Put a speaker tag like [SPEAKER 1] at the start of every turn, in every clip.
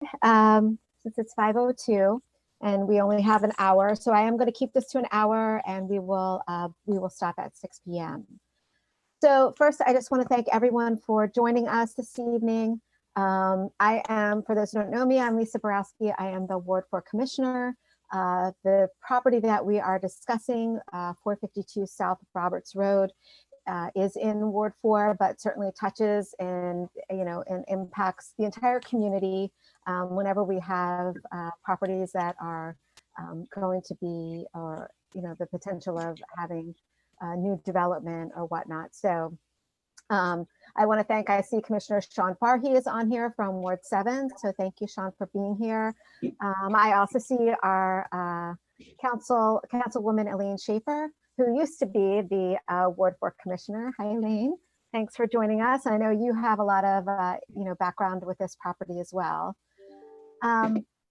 [SPEAKER 1] since it's 5:02 and we only have an hour. So I am going to keep this to an hour, and we will stop at 6 p.m. So first, I just want to thank everyone for joining us this evening. I am, for those who don't know me, I'm Lisa Borowski. I am the Ward 4 Commissioner. The property that we are discussing, 452 South Roberts Road, is in Ward 4, but certainly touches and impacts the entire community whenever we have properties that are going to be, or the potential of having new development or whatnot. So I want to thank, I see Commissioner Sean Farhi is on here from Ward 7. So thank you, Sean, for being here. I also see our Councilwoman Elaine Schaefer, who used to be the Ward 4 Commissioner. Hi, Elaine. Thanks for joining us. I know you have a lot of background with this property as well.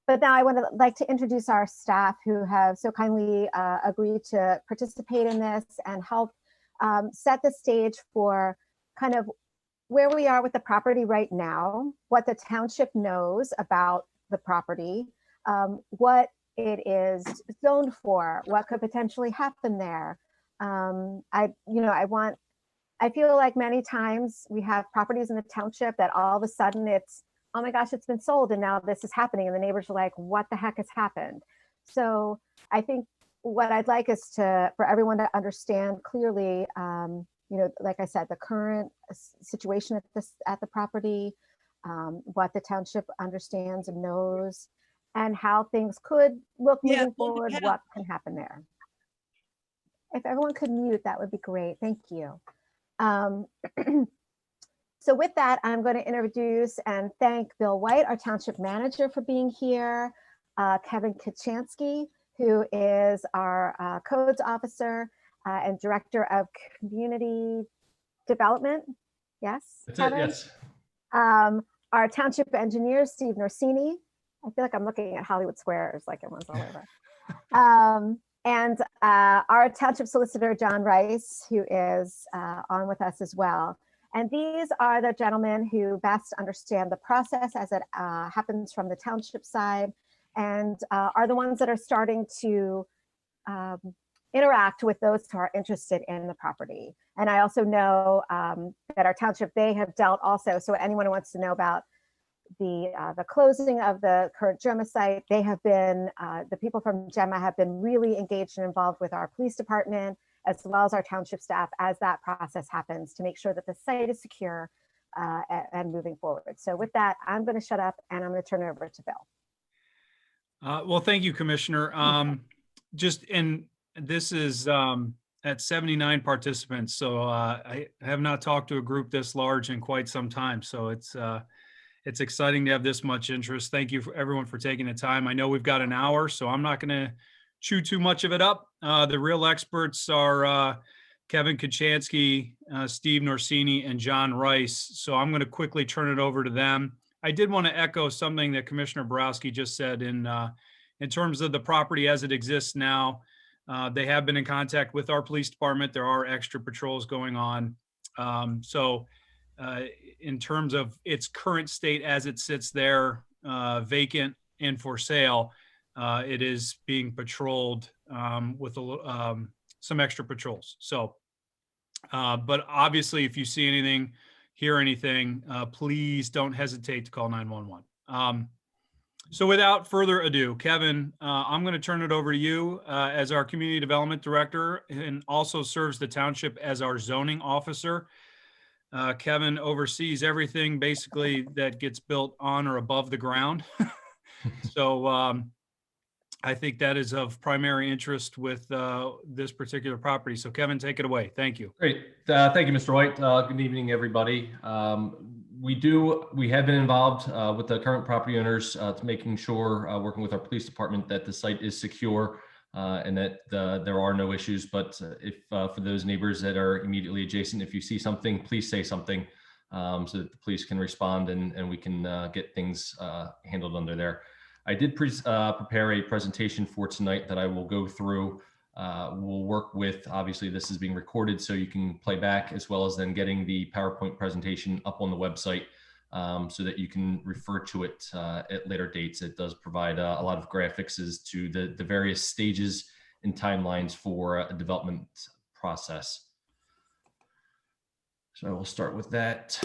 [SPEAKER 1] But now I would like to introduce our staff who have so kindly agreed to participate in this and help set the stage for kind of where we are with the property right now, what the township knows about the property, what it is zoned for, what could potentially happen there. I feel like many times we have properties in the township that all of a sudden it's, oh my gosh, it's been sold and now this is happening. And the neighbors are like, what the heck has happened? So I think what I'd like is for everyone to understand clearly, like I said, the current situation at the property, what the township understands and knows, and how things could look moving forward, what can happen there. If everyone could mute, that would be great. Thank you. So with that, I'm going to introduce and thank Bill White, our township manager, for being here, Kevin Kachansky, who is our codes officer and director of community development. Yes,
[SPEAKER 2] that's Kevin? It, yes.
[SPEAKER 1] Our township engineer, Steve Norsini. I feel like I'm looking at Hollywood Squares, like everyone's all over. And our township solicitor, John Rice, who is on with us as well. And these are the gentlemen who best understand the process as it happens from the township side, and are the ones that are starting to interact with those who are interested in the property. And I also know that our township, they have dealt also, so anyone who wants to know about the closing of the current Gemma site, they have been, the people from Gemma have been really engaged and involved with our police department, as well as our township staff as that process happens to make sure that the site is secure and moving forward. So with that, I'm going to shut up and I'm going to turn it over to Bill.
[SPEAKER 2] Well, thank you, Commissioner. This is at 79 participants. So I have not talked to a group this large in quite some time. So it's exciting to have this much interest. Thank you for everyone for taking the time. I know we've got an hour, so I'm not going to chew too much of it up. The real experts are Kevin Kachansky, Steve Norsini, and John Rice. So I'm going to quickly turn it over to them. I did want to echo something that Commissioner Borowski just said in terms of the property as it exists now. They have been in contact with our police department. There are extra patrols going on. In terms of its current state as it sits there, vacant and for sale, it is being patrolled with some extra patrols. So, but obviously, if you see anything, hear anything, please don't hesitate to call 911. So without further ado, Kevin, I'm going to turn it over to you as our community development director, and also serves the township as our zoning officer. Kevin oversees everything basically that gets built on or above the ground. So I think that is of primary interest with this particular property. So Kevin, take it away. Thank you.
[SPEAKER 3] Great. Thank you, Mr. White. Good evening, everybody. We have been involved with the current property owners to making sure, working with our police department, that the site is secure and that there are no issues. But if for those neighbors that are immediately adjacent, if you see something, please say something so that the police can respond and we can get things handled under there. I did prepare a presentation for tonight that I will go through. We'll work with, obviously this is being recorded so you can play back, as well as then getting the PowerPoint presentation up on the website so that you can refer to it at later dates. It does provide a lot of graphics as to the various stages and timelines for a development process. So I will start with that.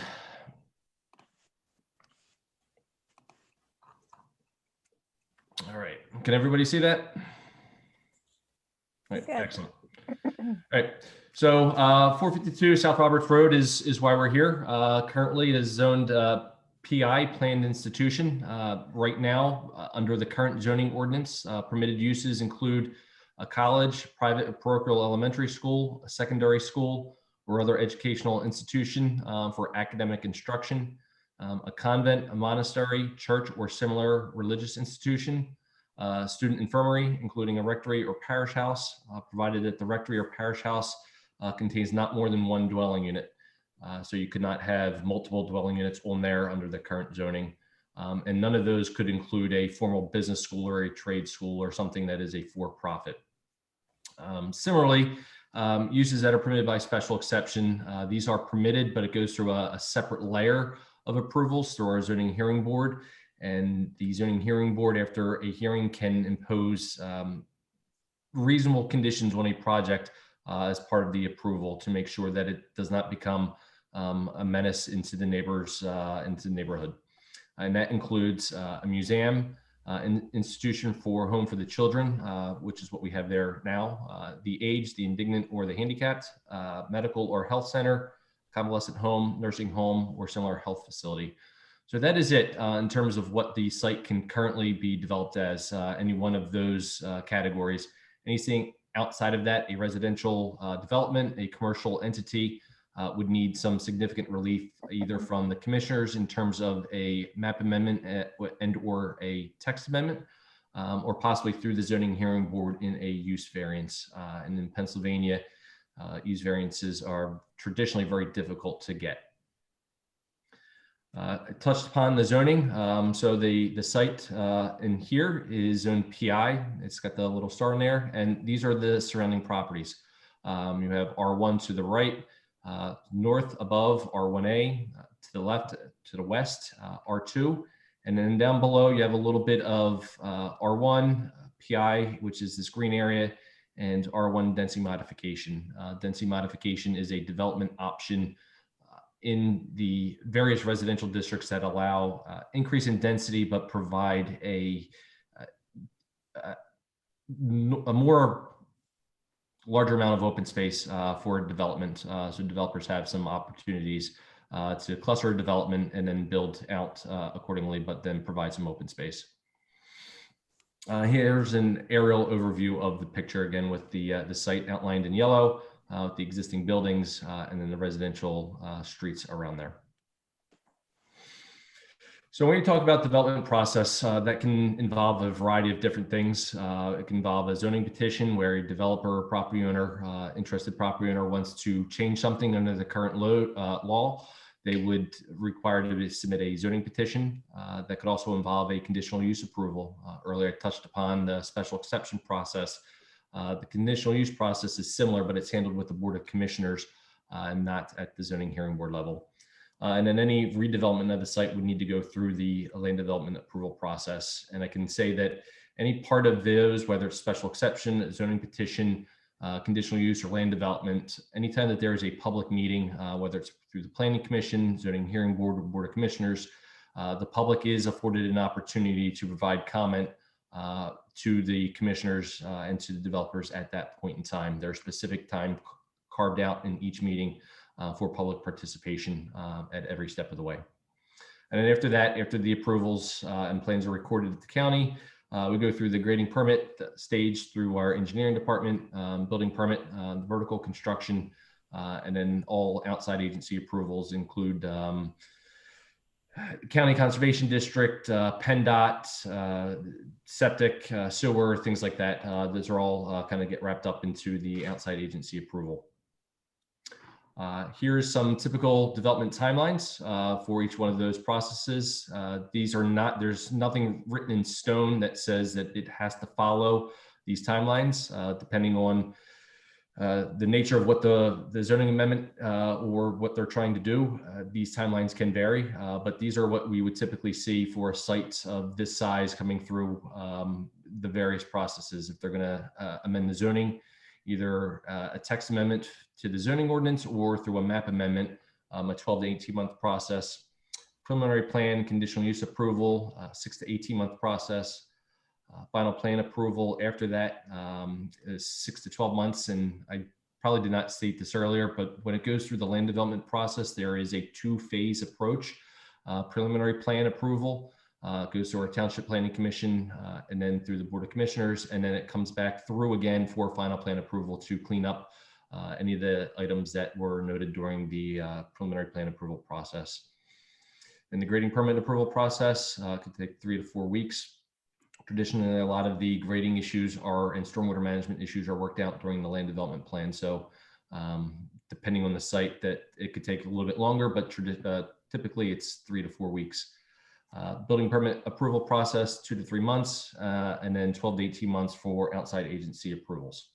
[SPEAKER 3] All right, can everybody see that? All right,
[SPEAKER 1] Good.
[SPEAKER 3] excellent. All right, so 452 South Roberts Road is why we're here. Currently it is zoned PI, planned institution. Right now, under the current zoning ordinance, permitted uses include a college, private or parochial elementary school, a secondary school, or other educational institution for academic instruction, a convent, a monastery, church, or similar religious institution, student infirmary, including a rectory or parish house, provided that the rectory or parish house contains not more than one dwelling unit. So you could not have multiple dwelling units on there under the current zoning. And none of those could include a formal business school or a trade school or something that is a for-profit. Similarly, uses that are permitted by special exception, these are permitted, but it goes through a separate layer of approvals through our zoning hearing board. And the zoning hearing board, after a hearing, can impose reasonable conditions on a project as part of the approval to make sure that it does not become a menace into the neighbors, into the neighborhood. And that includes a museum, an institution for home for the children, which is what we have there now, the aged, the indigent, or the handicapped, medical or health center, convalescent home, nursing home, or similar health facility. So that is it in terms of what the site can currently be developed as, any one of those categories. Anything outside of that, a residential development, a commercial entity, would need some significant relief either from the commissioners in terms of a map amendment and or a text amendment, or possibly through the zoning hearing board in a use variance. And in Pennsylvania, use variances are traditionally very difficult to get. I touched upon the zoning. So the site in here is zoned PI. It's got the little star in there, and these are the surrounding properties. You have R1 to the right, north above R1A, to the left, to the west, R2, and then down below you have a little bit of R1 PI, which is this green area, and R1 density modification. Density modification is a development option in the various residential districts that allow increase in density, but provide a more larger amount of open space for development. So developers have some opportunities to cluster development and then build out accordingly, but then provide some open space. Here's an aerial overview of the picture, again, with the site outlined in yellow, with the existing buildings and then the residential streets around there. So when you talk about development process, that can involve a variety of different things. It can involve a zoning petition where a developer, property owner, interested property owner wants to change something under the current law. They would require to submit a zoning petition. That could also involve a conditional use approval. Earlier I touched upon the special exception process. The conditional use process is similar, but it's handled with the Board of Commissioners and not at the zoning hearing board level. And then any redevelopment of the site would need to go through the land development approval process. And I can say that any part of those, whether it's special exception, a zoning petition, conditional use, or land development, anytime that there is a public meeting, whether it's through the Planning Commission, zoning hearing board, or Board of Commissioners, the public is afforded an opportunity to provide comment to the commissioners and to the developers at that point in time. There's specific time carved out in each meeting for public participation at every step of the way. And then after that, after the approvals and plans are recorded at the county, we go through the grading permit stage through our engineering department, building permit, vertical construction, and then all outside agency approvals include County Conservation District, PennDOT, septic, sewer, things like that. Those are all kind of get wrapped up into the outside agency approval. Here's some typical development timelines for each one of those processes. These are not, there's nothing written in stone that says that it has to follow these timelines, depending on the nature of what the zoning amendment or what they're trying to do, these timelines can vary, but these are what we would typically see for a site of this size coming through the various processes. If they're going to amend the zoning, either a text amendment to the zoning ordinance or through a map amendment, a 12 to 18 month process. Preliminary plan, conditional use approval, 6 to 18 month process. Final plan approval after that is 6 to 12 months. And I probably did not state this earlier, but when it goes through the land development process, there is a 2-phase approach. Preliminary plan approval goes to our Township Planning Commission and then through the Board of Commissioners, and then it comes back through again for final plan approval to clean up any of the items that were noted during the preliminary plan approval process. And the grading permit approval process could take 3 to 4 weeks. Traditionally, a lot of the grading issues and stormwater management issues are worked out during the land development plan. So depending on the site, that it could take a little bit longer, but typically it's 3 to 4 weeks. Building permit approval process, 2 to 3 months, and then 12 to 18 months for outside agency approvals.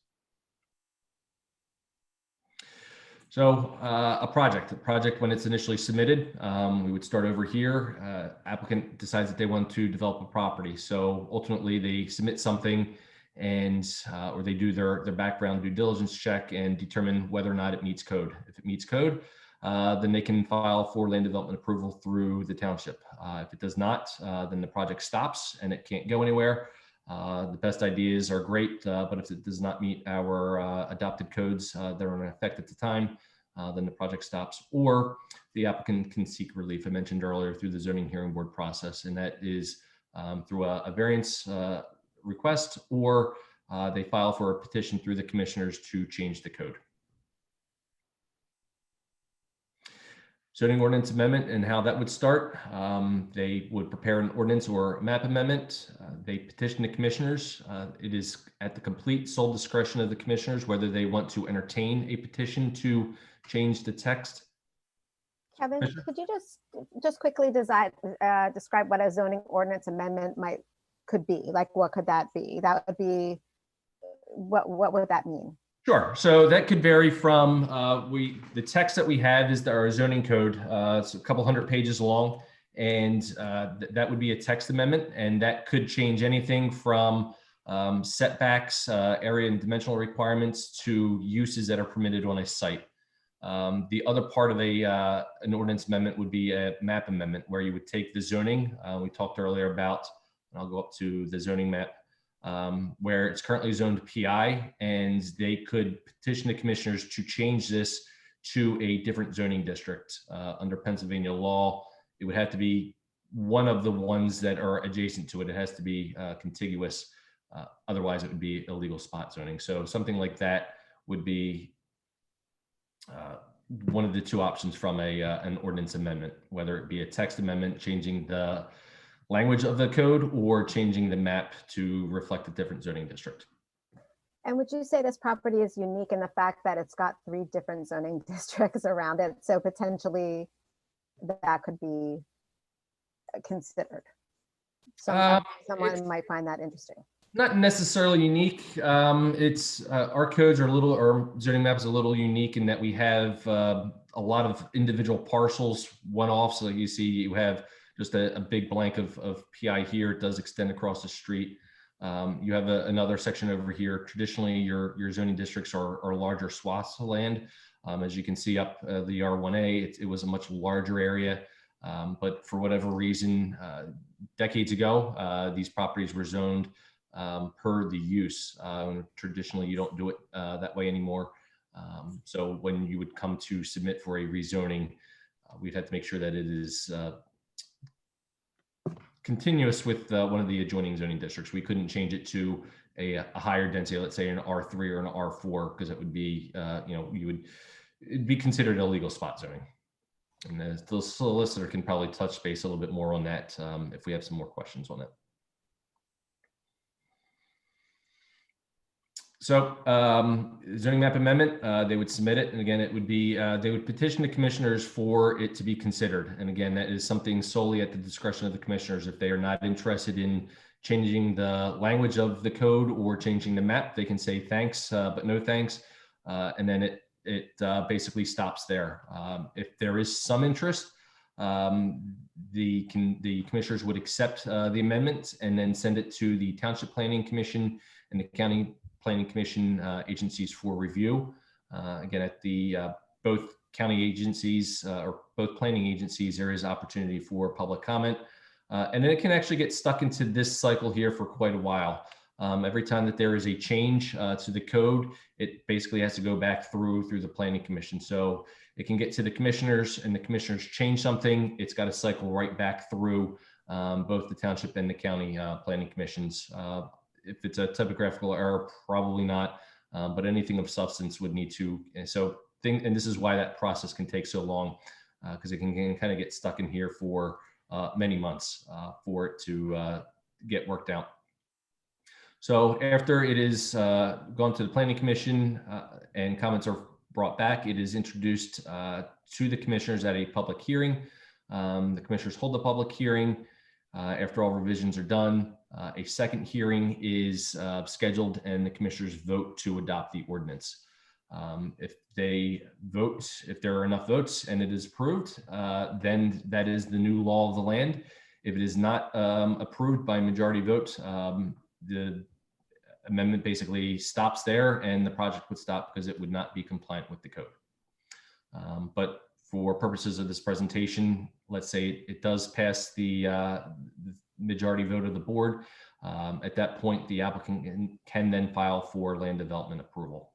[SPEAKER 3] So a project when it's initially submitted, we would start over here. Applicant decides that they want to develop a property. So ultimately they submit something and or they do their background due diligence check and determine whether or not it meets code. If it meets code, then they can file for land development approval through the township. If it does not, then the project stops and it can't go anywhere. The best ideas are great, but if it does not meet our adopted codes that are in effect at the time, then the project stops, or the applicant can seek relief. I mentioned earlier through the zoning hearing board process, and that is through a variance request, or they file for a petition through the commissioners to change the code. Zoning ordinance amendment and how that would start. They would prepare an ordinance or map amendment. They petition the commissioners. It is at the complete sole discretion of the commissioners whether they want to entertain a petition to change the text.
[SPEAKER 1] Kevin, could you just quickly describe what a zoning ordinance amendment could be? Like, what could that be? That would be, what would that mean?
[SPEAKER 3] Sure. So that could vary from the text that we have is our zoning code. It's a couple hundred pages long, and that would be a text amendment, and that could change anything from setbacks, area and dimensional requirements to uses that are permitted on a site. The other part of an ordinance amendment would be a map amendment, where you would take the zoning we talked earlier about, and I'll go up to the zoning map. Where it's currently zoned PI, and they could petition the commissioners to change this to a different zoning district. Under Pennsylvania law, it would have to be one of the ones that are adjacent to it. It has to be contiguous. Otherwise, it would be illegal spot zoning. So something like that would be one of the two options from an ordinance amendment, whether it be a text amendment changing the language of the code or changing the map to reflect a different zoning district.
[SPEAKER 1] And would you say this property is unique in the fact that it's got 3 different zoning districts around it? So potentially that could be considered. Someone might find that interesting.
[SPEAKER 3] Not necessarily unique. It's our codes are our zoning map is a little unique in that we have a lot of individual parcels one-off. So you see, you have just a big blank of PI here. It does extend across the street. You have another section over here. Traditionally, your zoning districts are larger swaths of land. As you can see up the R1A, it was a much larger area. But for whatever reason, decades ago, these properties were zoned per the use. Traditionally, you don't do it that way anymore. So when you would come to submit for a rezoning, we'd have to make sure that it is continuous with one of the adjoining zoning districts. We couldn't change it to a higher density, let's say an R3 or an R4, because it would be, it'd be considered illegal spot zoning. And the solicitor can probably touch base a little bit more on that if we have some more questions on it. So zoning map amendment, they would submit it. And again, it would be, they would petition the commissioners for it to be considered. And again, that is something solely at the discretion of the commissioners. If they are not interested in changing the language of the code or changing the map, they can say thanks, but no thanks. and then it basically stops there. If there is some interest, the commissioners would accept the amendment and then send it to the Township Planning Commission and the County Planning Commission agencies for review. Again, at the both county agencies or both planning agencies, there is opportunity for public comment. And then it can actually get stuck into this cycle here for quite a while. Every time that there is a change to the code, it basically has to go back through the Planning Commission. So it can get to the commissioners, and the commissioners change something. It's got to cycle right back through both the township and the county planning commissions. If it's a typographical error, probably not, but anything of substance would need to. And this is why that process can take so long, because it can kind of get stuck in here for many months for it to get worked out. So after it is gone to the Planning Commission and comments are brought back, it is introduced to the commissioners at a public hearing. The commissioners hold the public hearing. After all revisions are done, a second hearing is scheduled, and the commissioners vote to adopt the ordinance. If there are enough votes and it is approved, then that is the new law of the land. If it is not approved by majority vote, the amendment basically stops there, and the project would stop because it would not be compliant with the code. But for purposes of this presentation, let's say it does pass the majority vote of the board. At that point, the applicant can then file for land development approval.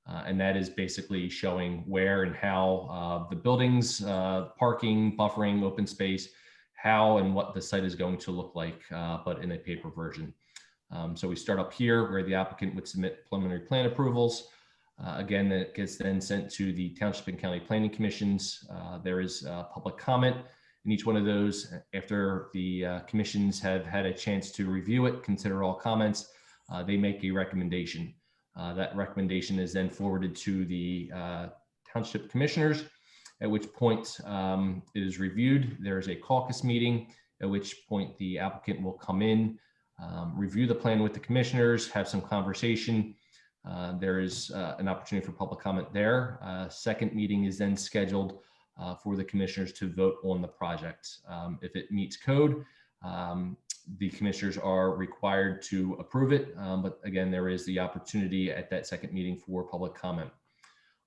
[SPEAKER 3] And that is basically showing where and how the buildings, parking, buffering, open space, how and what the site is going to look like, but in a paper version. So we start up here where the applicant would submit preliminary plan approvals. Again, that gets then sent to the Township and County Planning Commissions. There is public comment in each one of those. After the commissions have had a chance to review it, consider all comments, they make a recommendation. That recommendation is then forwarded to the Township Commissioners, at which point it is reviewed. There is a caucus meeting, at which point the applicant will come in, review the plan with the commissioners, have some conversation. There is an opportunity for public comment there. Second meeting is then scheduled for the commissioners to vote on the project. If it meets code, the commissioners are required to approve it. But again, there is the opportunity at that second meeting for public comment.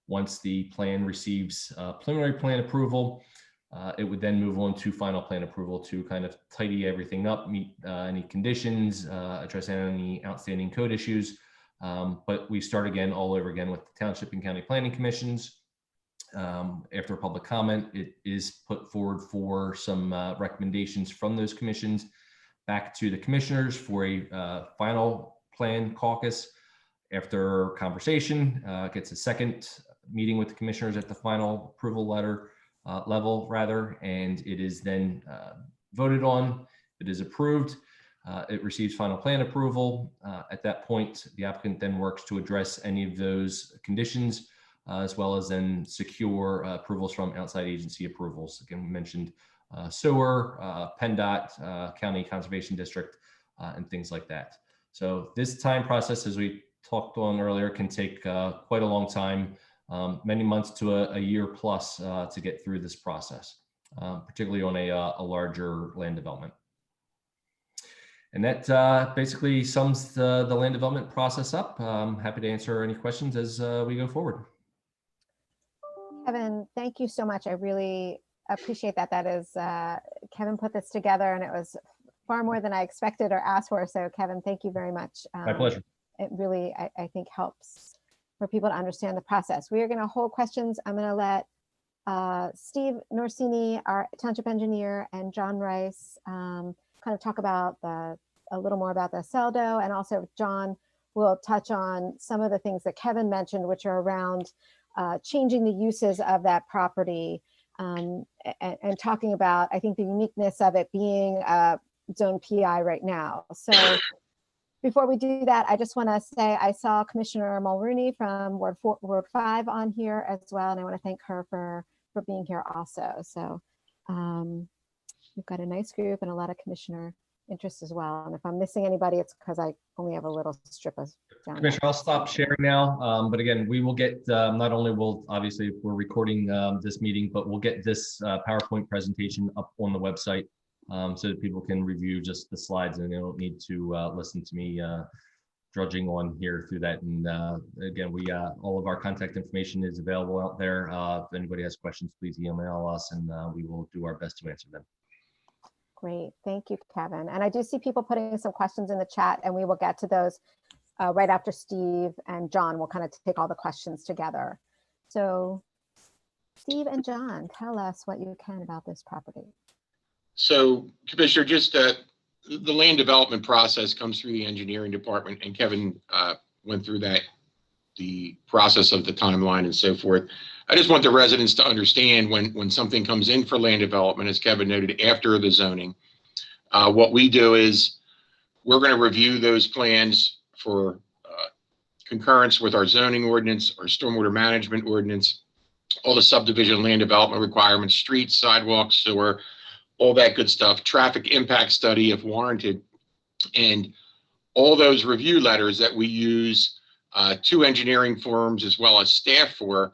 [SPEAKER 3] Once the plan receives preliminary plan approval, it would then move on to final plan approval to kind of tidy everything up, meet any conditions, address any outstanding code issues. But we start again all over again with the Township and County Planning Commissions. After public comment, it is put forward for some recommendations from those commissions back to the commissioners for a final plan caucus. After conversation, gets a second meeting with the commissioners at the final approval level, and it is then voted on. It is approved. It receives final plan approval. At that point, the applicant then works to address any of those conditions, as well as then secure approvals from outside agency approvals. Again, we mentioned sewer, PennDOT, County Conservation District, and things like that. So this time process, as we talked on earlier, can take quite a long time, many months to a year plus to get through this process, particularly on a larger land development. And that basically sums the land development process up. I'm happy to answer any questions as we go forward.
[SPEAKER 1] Kevin, thank you so much. I really appreciate that. That is, Kevin put this together, and it was far more than I expected or asked for. So Kevin, thank you very much.
[SPEAKER 3] My pleasure.
[SPEAKER 1] It really, I think, helps for people to understand the process. We are going to hold questions. I'm going to let Steve Norsini, our township engineer, and John Rice kind of talk about a little more about the CELDO, and also John will touch on some of the things that Kevin mentioned, which are around changing the uses of that property, and talking about, I think, the uniqueness of it being zone PI right now. So before we do that, I just want to say I saw Commissioner Mulrooney from Ward 5 on here as well, and I want to thank her for being here also. So we've got a nice group and a lot of commissioner interest as well. And if I'm missing anybody, it's because I only have a little strip of down.
[SPEAKER 3] Commissioner, I'll stop sharing now. But again, we will get, not only will, obviously, if we're recording this meeting, but we'll get this PowerPoint presentation up on the website so that people can review just the slides and they don't need to listen to me drudging on here through that. And again, all of our contact information is available out there. If anybody has questions, please email us and we will do our best to answer them.
[SPEAKER 1] Great, thank you, Kevin. And I do see people putting some questions in the chat, and we will get to those right after Steve and John will kind of take all the questions together. So Steve and John, tell us what you can about this property.
[SPEAKER 4] So, Commissioner, just the land development process comes through the engineering department, and Kevin went through that, the process of the timeline and so forth. I just want the residents to understand when something comes in for land development, as Kevin noted, after the zoning, what we do is we're going to review those plans for concurrence with our zoning ordinance, our stormwater management ordinance, all the subdivision land development requirements, streets, sidewalks, sewer, all that good stuff, traffic impact study if warranted, and all those review letters that we use two engineering firms as well as staff for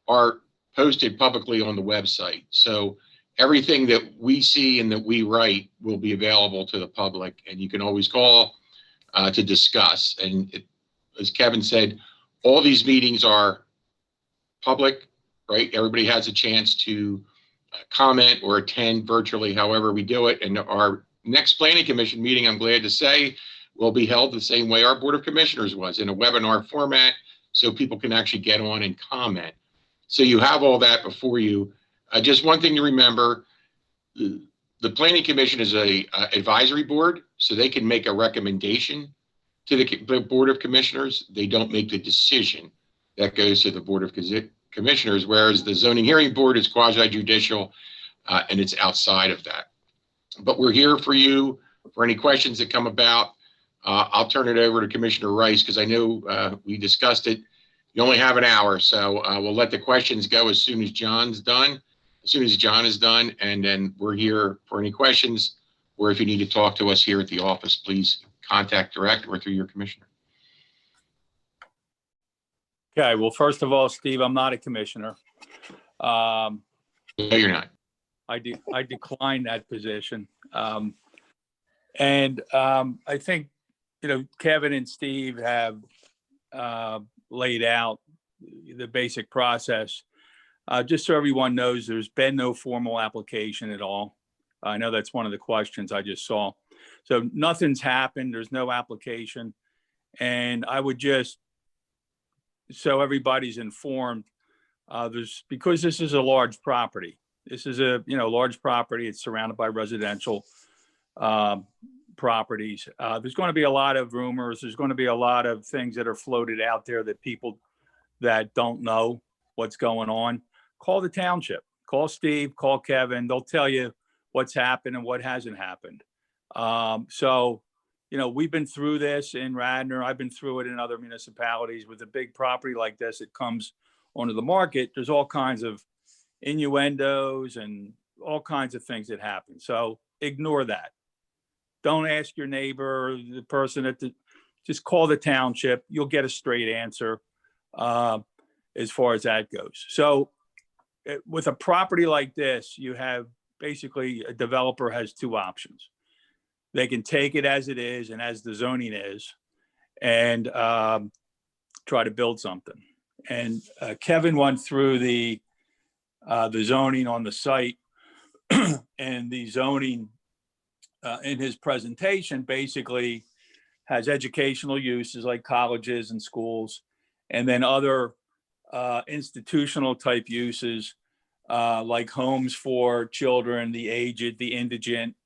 [SPEAKER 4] are posted publicly on the website. So everything that we see and that we write will be available to the public, and you can always call to discuss. And as Kevin said, all these meetings are public, right? Everybody has a chance to comment or attend virtually, however we do it. And our next Planning Commission meeting, I'm glad to say, will be held the same way our Board of Commissioners was, in a webinar format, so people can actually get on and comment. So you have all that before you. Just one thing to remember, the Planning Commission is a advisory board, so they can make a recommendation to the Board of Commissioners. They don't make the decision. That goes to the Board of Commissioners, whereas the Zoning Hearing Board is quasi-judicial and it's outside of that. But we're here for you for any questions that come about. I'll turn it over to Commissioner Rice because I know we discussed it. You only have an hour, so we'll let the questions go as soon as John's done. As soon as John is done, and then we're here for any questions, or if you need to talk to us here at the office, please contact direct or through your commissioner.
[SPEAKER 5] Okay, well, first of all, Steve, I'm not a commissioner.
[SPEAKER 4] No, you're not.
[SPEAKER 5] I declined that position. I think, Kevin and Steve have laid out the basic process. Just so everyone knows, there's been no formal application at all. I know that's one of the questions I just saw. So nothing's happened. There's no application. And I would just, so everybody's informed, because this is a large property. This is a large property. It's surrounded by residential properties. There's going to be a lot of rumors. There's going to be a lot of things that are floated out there that people that don't know what's going on. Call the township, call Steve, call Kevin. They'll tell you what's happened and what hasn't happened. We've been through this in Radnor. I've been through it in other municipalities. With a big property like this, it comes onto the market. There's all kinds of innuendos and all kinds of things that happen. So ignore that. Don't ask your neighbor, the person just call the township. You'll get a straight answer as far as that goes. So with a property like this, you have basically a developer has two options. They can take it as it is and as the zoning is and try to build something. And Kevin went through the zoning on the site and the zoning in his presentation basically has educational uses like colleges and schools, and then other institutional type uses like homes for children, the aged, the indigent,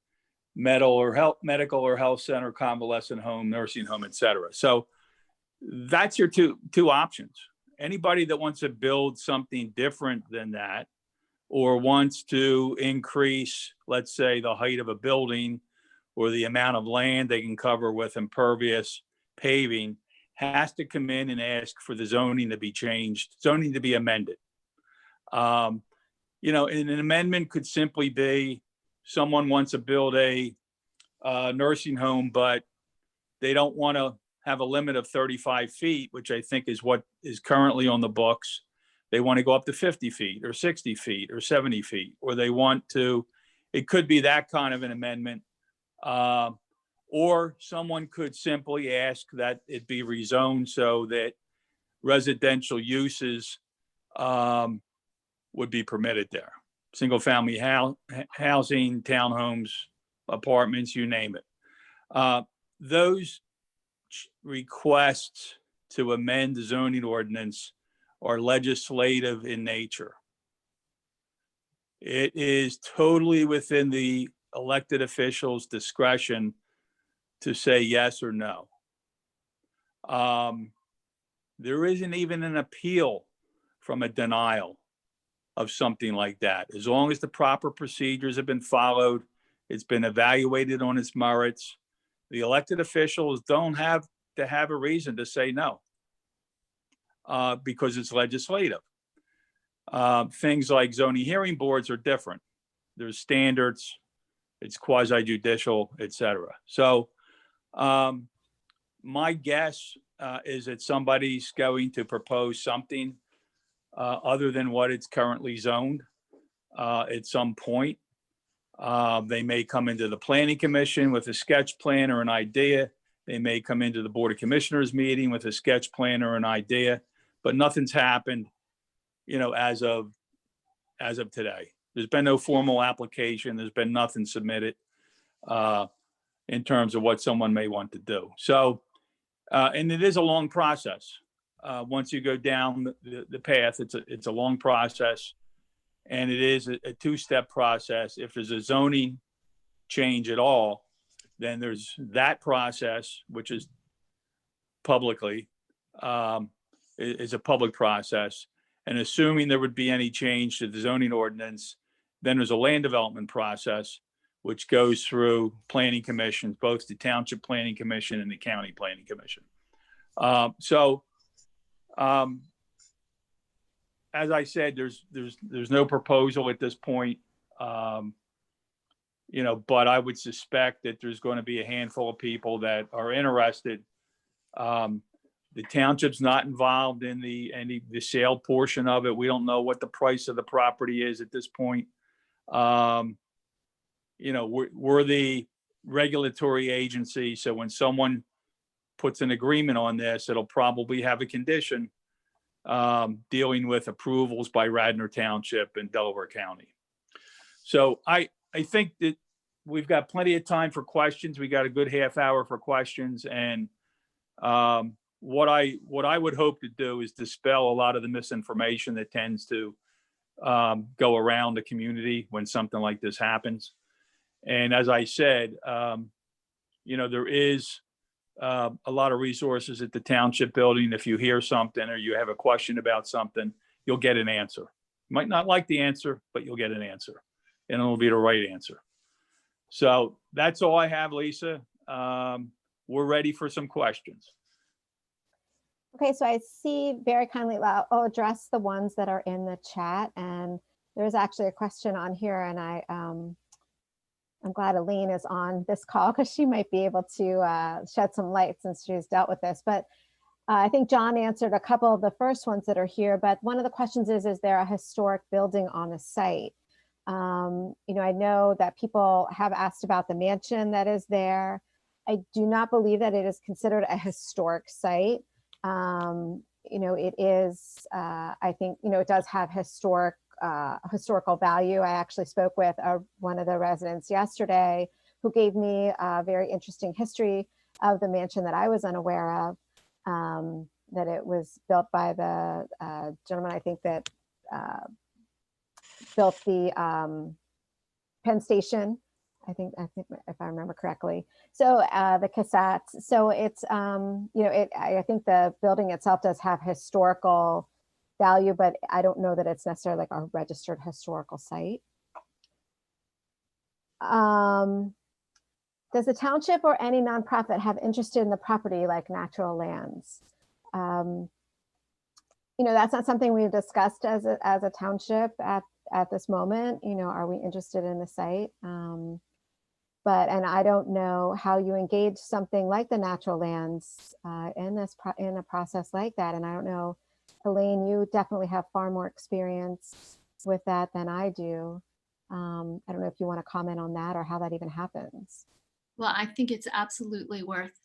[SPEAKER 5] medical or health center, convalescent home, nursing home, etc. So that's your two options. Anybody that wants to build something different than that, or wants to increase, let's say, the height of a building or the amount of land they can cover with impervious paving, has to come in and ask for the zoning to be changed, zoning to be amended. And an amendment could simply be someone wants to build a nursing home, but they don't want to have a limit of 35 feet, which I think is what is currently on the books. They want to go up to 50 feet or 60 feet or 70 feet, or they want to, it could be that kind of an amendment. Or someone could simply ask that it be rezoned so that residential uses would be permitted there. Single family housing, townhomes, apartments, you name it. Those requests to amend the zoning ordinance are legislative in nature. It is totally within the elected officials' discretion to say yes or no. There isn't even an appeal from a denial of something like that. As long as the proper procedures have been followed, it's been evaluated on its merits, the elected officials don't have to have a reason to say no, because it's legislative. Things like zoning hearing boards are different. There's standards, it's quasi-judicial, et cetera. So my guess is that somebody's going to propose something other than what it's currently zoned at some point. They may come into the planning commission with a sketch plan or an idea. They may come into the Board of Commissioners meeting with a sketch plan or an idea, but nothing's happened, as of today. There's been no formal application. There's been nothing submitted in terms of what someone may want to do. So, and it is a long process. Once you go down the path, it's a long process, and it is a two-step process. If there's a zoning change at all, then there's that process, which is publicly, is a public process. And assuming there would be any change to the zoning ordinance, then there's a land development process, which goes through planning commissions, both the Township Planning Commission and the County Planning Commission. As I said, there's no proposal at this point, but I would suspect that there's going to be a handful of people that are interested. The township's not involved in the sale portion of it. We don't know what the price of the property is at this point. We're the regulatory agency, so when someone puts an agreement on this, it'll probably have a condition dealing with approvals by Radnor Township and Delaware County. So I think that we've got plenty of time for questions. We got a good half hour for questions, and what I would hope to do is dispel a lot of the misinformation that tends to go around the community when something like this happens. And as I said, there is a lot of resources at the township building. If you hear something or you have a question about something, you'll get an answer. You might not like the answer, but you'll get an answer, and it'll be the right answer. So that's all I have, Lisa. We're ready for some questions.
[SPEAKER 1] Okay, so I see very kindly, I'll address the ones that are in the chat, and there's actually a question on here, and I'm glad Aline is on this call because she might be able to shed some light since she's dealt with this. But I think John answered a couple of the first ones that are here, but one of the questions is there a historic building on the site? I know that people have asked about the mansion that is there. I do not believe that it is considered a historic site. It is, I think, it does have historical value. I actually spoke with one of the residents yesterday who gave me a very interesting history of the mansion that I was unaware of, that it was built by the gentleman, I think, that built the Penn Station. I think if I remember correctly. So the cassettes. So it's, I think the building itself does have historical value, but I don't know that it's necessarily like a registered historical site. Does the township or any nonprofit have interest in the property like natural lands? That's not something we've discussed as a township at this moment. Are we interested in the site? and I don't know how you engage something like the natural lands in a process like that. And I don't know, Elaine, you definitely have far more experience with that than I do. I don't know if you want to comment on that or how that even happens.
[SPEAKER 6] Well, I think it's absolutely worth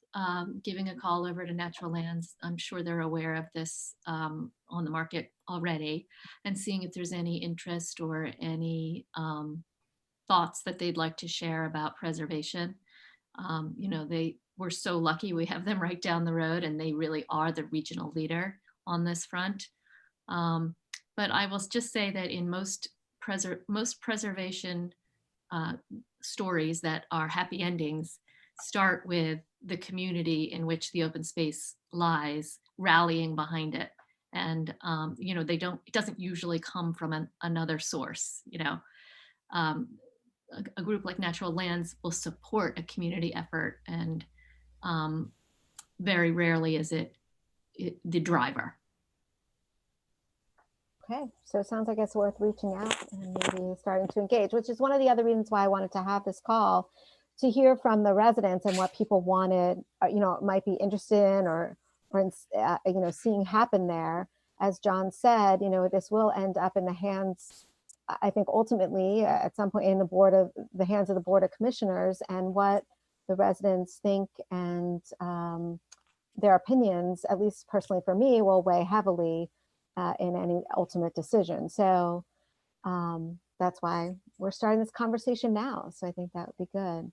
[SPEAKER 6] giving a call over to Natural Lands. I'm sure they're aware of this on the market already, and seeing if there's any interest or any thoughts that they'd like to share about preservation. We're so lucky we have them right down the road, and they really are the regional leader on this front. But I will just say that in most preservation stories that are happy endings start with the community in which the open space lies rallying behind it. And, it doesn't usually come from another source, a group like Natural Lands will support a community effort, and very rarely is it the driver.
[SPEAKER 1] Okay, so it sounds like it's worth reaching out and maybe starting to engage, which is one of the other reasons why I wanted to have this call, to hear from the residents and what people wanted, might be interested in or seeing happen there. As John said, this will end up in the hands, I think ultimately at some point in the hands of the Board of Commissioners, and what the residents think and their opinions, at least personally for me, will weigh heavily in any ultimate decision. So that's why we're starting this conversation now. So I think that would be good.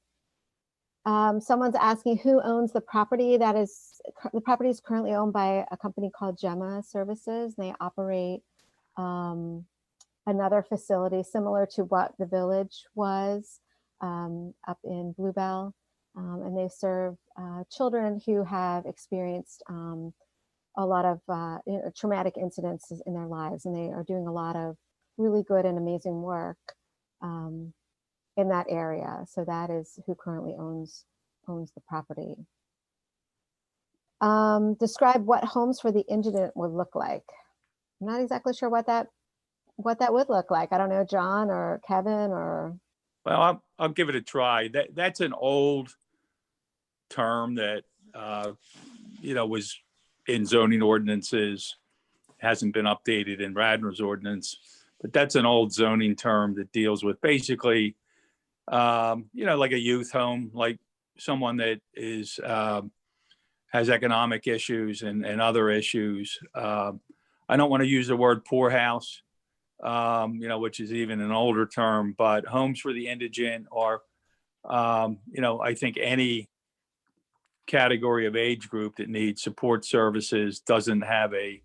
[SPEAKER 1] Someone's asking who owns the property. The property is currently owned by a company called Gemma Services. They operate another facility similar to what the village was up in Bluebell. And they serve children who have experienced a lot of traumatic incidents in their lives, and they are doing a lot of really good and amazing work in that area. So that is who currently owns the property. Describe what homes for the indigent would look like. I'm not exactly sure what that would look like. I don't know, John or Kevin or.
[SPEAKER 5] Well, I'll give it a try. That's an old term that was in zoning ordinances, hasn't been updated in Radnor's ordinance, but that's an old zoning term that deals with basically, like a youth home, like someone that is has economic issues and other issues. I don't want to use the word poorhouse, which is even an older term, but homes for the indigent are, I think any category of age group that needs support services, doesn't have a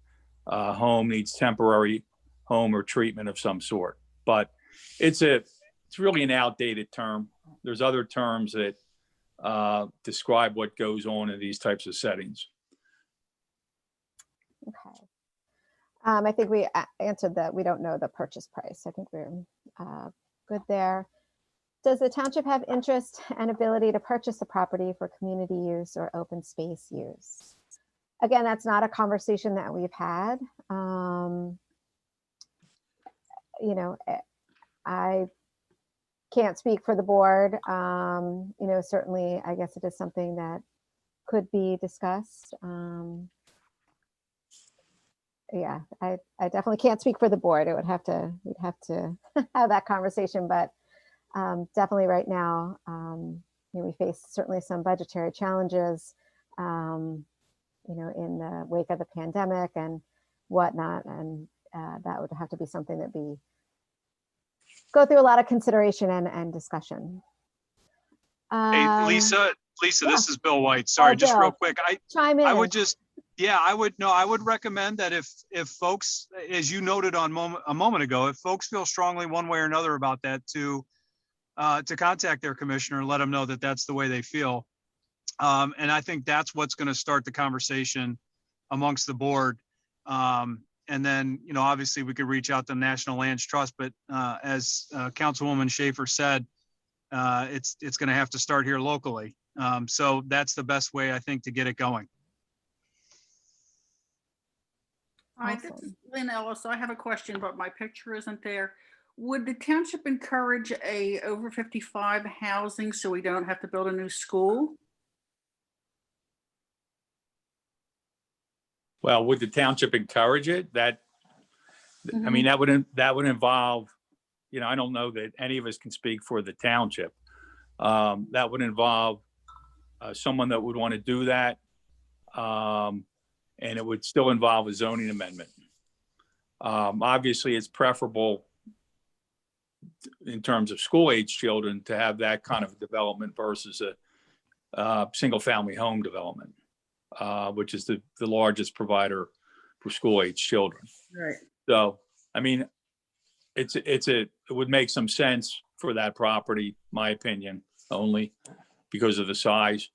[SPEAKER 5] home, needs temporary home or treatment of some sort. But it's really an outdated term. There's other terms that describe what goes on in these types of settings.
[SPEAKER 1] Okay. I think we answered that. We don't know the purchase price. I think we're good there. Does the township have interest and ability to purchase the property for community use or open space use? Again, that's not a conversation that we've had. I can't speak for the board. Certainly, I guess it is something that could be discussed. Yeah, I definitely can't speak for the board. We'd have to have that conversation, but definitely right now, we face certainly some budgetary challenges, in the wake of the pandemic and whatnot, and that would have to be something that go through a lot of consideration and discussion.
[SPEAKER 7] Hey, Lisa,
[SPEAKER 1] yeah.
[SPEAKER 7] This is Bill White. Sorry, just
[SPEAKER 1] Bill,
[SPEAKER 7] real quick.
[SPEAKER 1] chime in.
[SPEAKER 7] I would recommend that if folks, as you noted a moment ago, if folks feel strongly one way or another about that, to contact their commissioner and let them know that that's the way they feel. And I think that's what's going to start the conversation amongst the board. And then, obviously we could reach out to the National Lands Trust, but as Councilwoman Schaefer said, it's going to have to start here locally. So that's the best way, I think, to get it going.
[SPEAKER 8] All right, this is Lynn Ellis. I have a question, but my picture isn't there. Would the township encourage a over 55 housing so we don't have to build a new school?
[SPEAKER 5] Well, would the township encourage it? I mean, that would involve, I don't know that any of us can speak for the township. That would involve someone that would want to do that. And it would still involve a zoning amendment. Obviously, it's preferable in terms of school age children to have that kind of development versus a single family home development, which is the largest provider for school age children.
[SPEAKER 8] Right.
[SPEAKER 5] So, I mean, it would make some sense for that property, my opinion, only because of the size.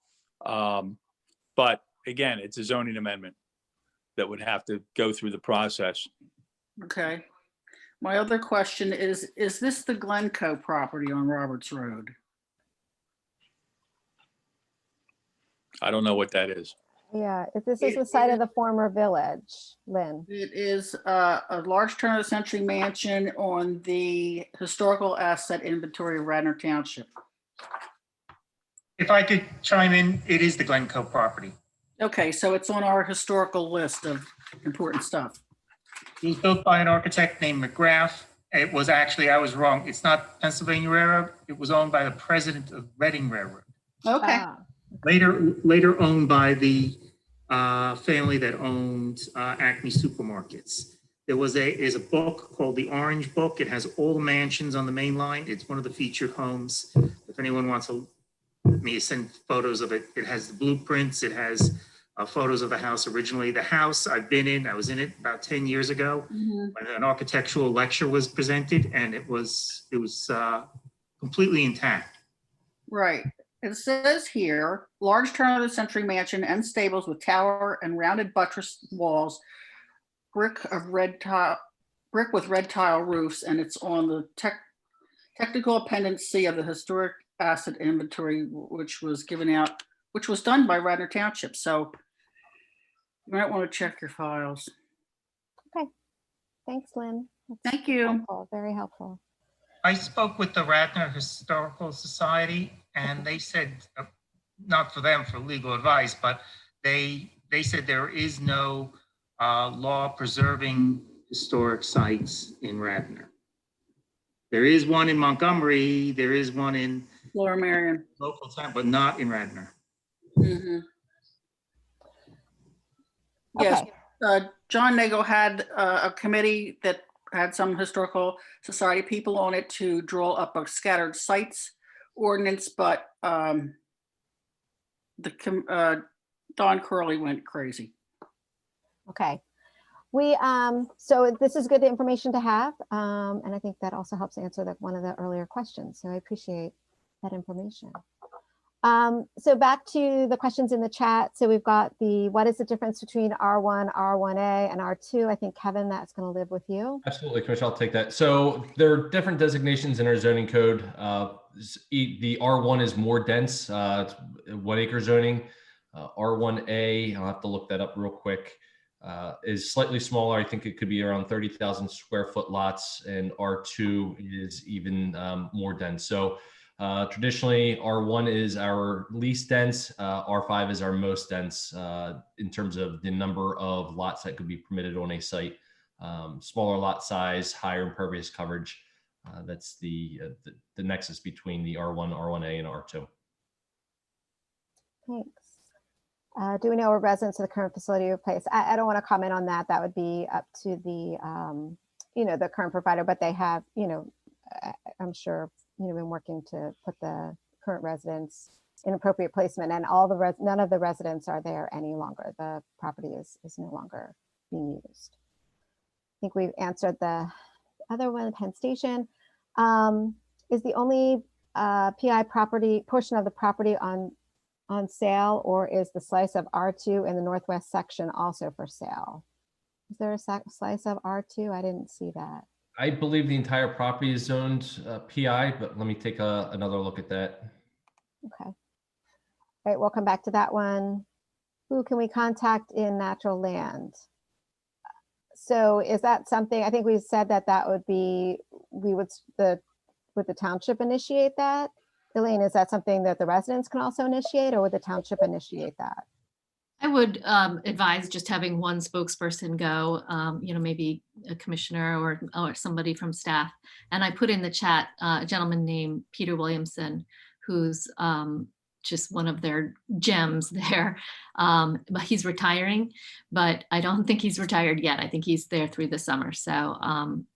[SPEAKER 5] But again, it's a zoning amendment that would have to go through the process.
[SPEAKER 8] Okay. My other question is this the Glencoe property on Roberts Road?
[SPEAKER 5] I don't know what that is.
[SPEAKER 1] Yeah, if this is the site of the former village, Lynn.
[SPEAKER 8] It is a large turn of the century mansion on the historical asset inventory of Radnor Township.
[SPEAKER 9] If I could chime in, it is the Glencoe property.
[SPEAKER 8] Okay, so it's on our historical list of important stuff.
[SPEAKER 9] It was built by an architect named McGrath. It was actually, I was wrong. It's not Pennsylvania Railroad. It was owned by the president of Reading Railroad.
[SPEAKER 8] Okay.
[SPEAKER 9] Later owned by the family that owned Acme Supermarkets. There's a book called the Orange Book. It has all the mansions on the main line. It's one of the featured homes. If anyone wants me to send photos of it, it has the blueprints. It has photos of the house originally. The house I've been in, I was in it about 10 years ago when an architectural lecture was presented, and it was completely intact.
[SPEAKER 8] Right. It says here, large turn of the century mansion and stables with tower and rounded buttress walls, brick with red tile roofs, and it's on the technical appendix C of the historic asset inventory, which was done by Radnor Township. So you might want to check your files.
[SPEAKER 1] Okay, thanks, Lynn.
[SPEAKER 8] Thank you.
[SPEAKER 1] Helpful, very helpful.
[SPEAKER 9] I spoke with the Radnor Historical Society, and they said, not for them for legal advice, but they said there is no law preserving historic sites in Radnor. There is one in Montgomery, there is one in
[SPEAKER 8] Lower Marion,
[SPEAKER 9] local town, but not in Radnor.
[SPEAKER 8] Yes,
[SPEAKER 1] Okay.
[SPEAKER 8] John Nagel had a committee that had some historical society people on it to draw up a scattered sites ordinance, but Don Curley went crazy.
[SPEAKER 1] Okay. So this is good information to have. And I think that also helps answer one of the earlier questions. So I appreciate that information. So back to the questions in the chat. So we've got what is the difference between R1, R1A, and R2? I think, Kevin, that's going to live with you.
[SPEAKER 3] Absolutely, Commissioner, I'll take that. So there are different designations in our zoning code. The R1 is more dense, it's 1 acre zoning. R1A, I'll have to look that up real quick, is slightly smaller. I think it could be around 30,000 square foot lots, and R2 is even more dense. So traditionally, R1 is our least dense, R5 is our most dense in terms of the number of lots that could be permitted on a site. Smaller lot size, higher impervious coverage. That's the nexus between the R1, R1A, and R2.
[SPEAKER 1] Thanks. Do we know where residents of the current facility or place? I don't want to comment on that. That would be up to the, the current provider, but they have, I'm sure, been working to put the current residents in appropriate placement, and none of the residents are there any longer. The property is no longer being used. I think we've answered the other one, Penn Station. Is the only PI property portion of the property on sale, or is the slice of R2 in the northwest section also for sale? Is there a slice of R2? I didn't see that.
[SPEAKER 3] I believe the entire property is zoned PI, but let me take another look at that.
[SPEAKER 1] Okay. All right, we'll come back to that one. Who can we contact in natural land? So is that something, I think we said that would be would the township initiate that? Elaine, is that something that the residents can also initiate, or would the township initiate that?
[SPEAKER 6] I would advise just having one spokesperson go, maybe a commissioner or somebody from staff. And I put in the chat a gentleman named Peter Williamson, who's just one of their gems there. But he's retiring, but I don't think he's retired yet. I think he's there through the summer. So,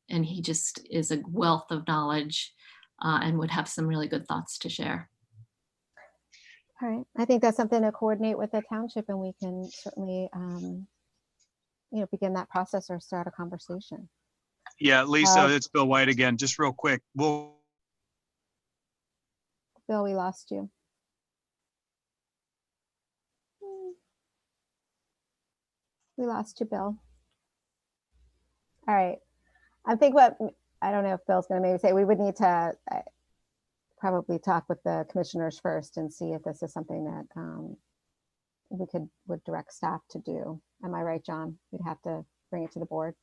[SPEAKER 6] and he just is a wealth of knowledge and would have some really good thoughts to share.
[SPEAKER 1] All right, I think that's something to coordinate with the township, and we can certainly, begin that process or start a conversation.
[SPEAKER 7] Yeah, Lisa, it's Bill White again. Just real quick.
[SPEAKER 1] Bill, we lost you. We lost you, Bill. All right. I think I don't know if Bill's going to maybe say, we would need to probably talk with the commissioners first and see if this is something that would direct staff to do. Am I right, John? We'd have to bring it to the board.